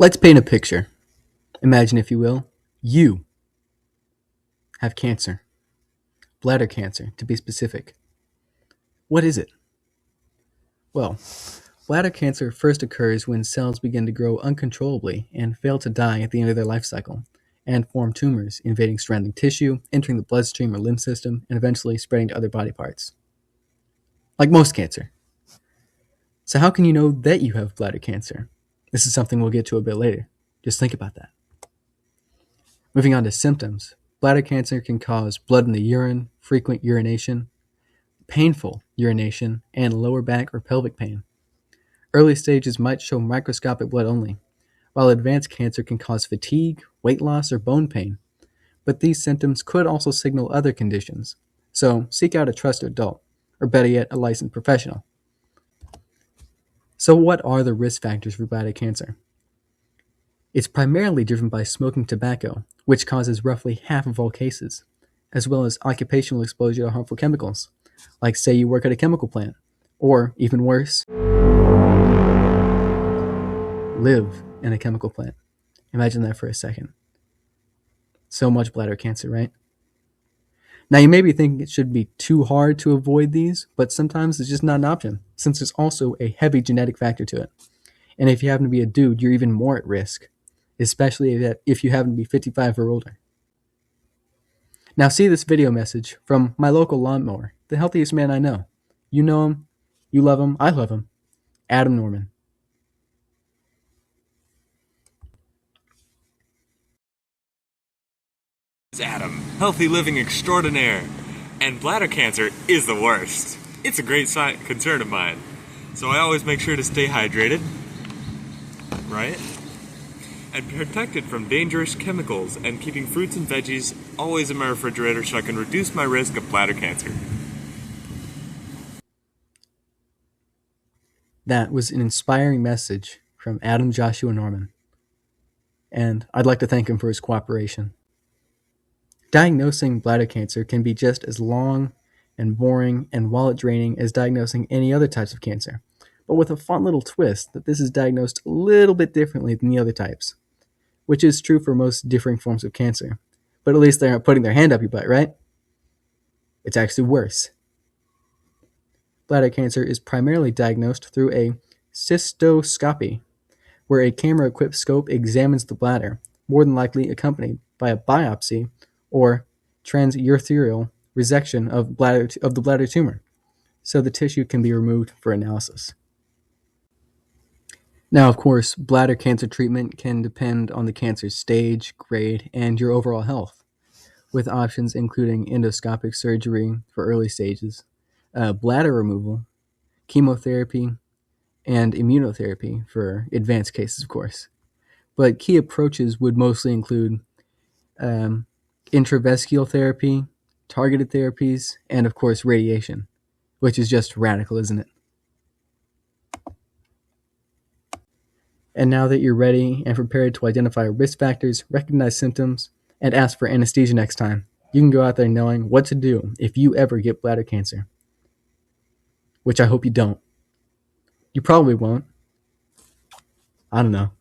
Let's paint a picture. Imagine, if you will, you have cancer. Bladder cancer, to be specific. What is it? Well, bladder cancer first occurs when cells begin to grow uncontrollably and fail to die at the end of their life cycle, and form tumors, invading surrounding tissue, entering the bloodstream or lymph system, and eventually spreading to other body parts. Like most cancer. So how can you know that you have bladder cancer? This is something we'll get to a bit later. Just think about that. Moving on to symptoms. Bladder cancer can cause blood in the urine, frequent urination, painful urination, and lower back or pelvic pain. Early stages might show microscopic blood only, while advanced cancer can cause fatigue, weight loss, or bone pain. But these symptoms could also signal other conditions, so seek out a trusted adult, or better yet, a licensed professional. So what are the risk factors for bladder cancer? It's primarily driven by smoking tobacco, which causes roughly half of all cases, as well as occupational exposure to harmful chemicals, like say you work at a chemical plant, or even worse, live in a chemical plant. Imagine that for a second. So much bladder cancer, right? Now you may be thinking it should be too hard to avoid these, but sometimes it's just not an option, since there's also a heavy genetic factor to it. And if you happen to be a dude, you're even more at risk, especially if you happen to be 55 or older. Now see this video message from my local lawnmower, the healthiest man I know. You know him, you love him, I love him, Adam Norman. It's Adam, healthy living extraordinaire, and bladder cancer is the worst. It's a great concern of mine, so I always make sure to stay hydrated, right? And protected from dangerous chemicals, and keeping fruits and veggies always in my refrigerator so I can reduce my risk of bladder cancer. That was an inspiring message from Adam Joshua Norman, and I'd like to thank him for his cooperation. Diagnosing bladder cancer can be just as long and boring and wallet draining as diagnosing any other types of cancer, but with a fun little twist that this is diagnosed a little bit differently than the other types, which is true for most differing forms of cancer. But at least they're not putting their hand up your butt, right? It's actually worse. Bladder cancer is primarily diagnosed through a cystoscopy, where a camera-equipped scope examines the bladder, more than likely accompanied by a biopsy or transurethral resection of the bladder tumor, so the tissue can be removed for analysis. Now, of course, bladder cancer treatment can depend on the cancer's stage, grade, and your overall health, with options including endoscopic surgery for early stages, bladder removal, chemotherapy, and immunotherapy for advanced cases, of course. But key approaches would mostly include intravesical therapy, targeted therapies, and of course radiation, which is just radical, isn't it? And now that you're ready and prepared to identify risk factors, recognize symptoms, and ask for anesthesia next time, you can go out there knowing what to do if you ever get bladder cancer. Which I hope you don't. You probably won't. I don't know.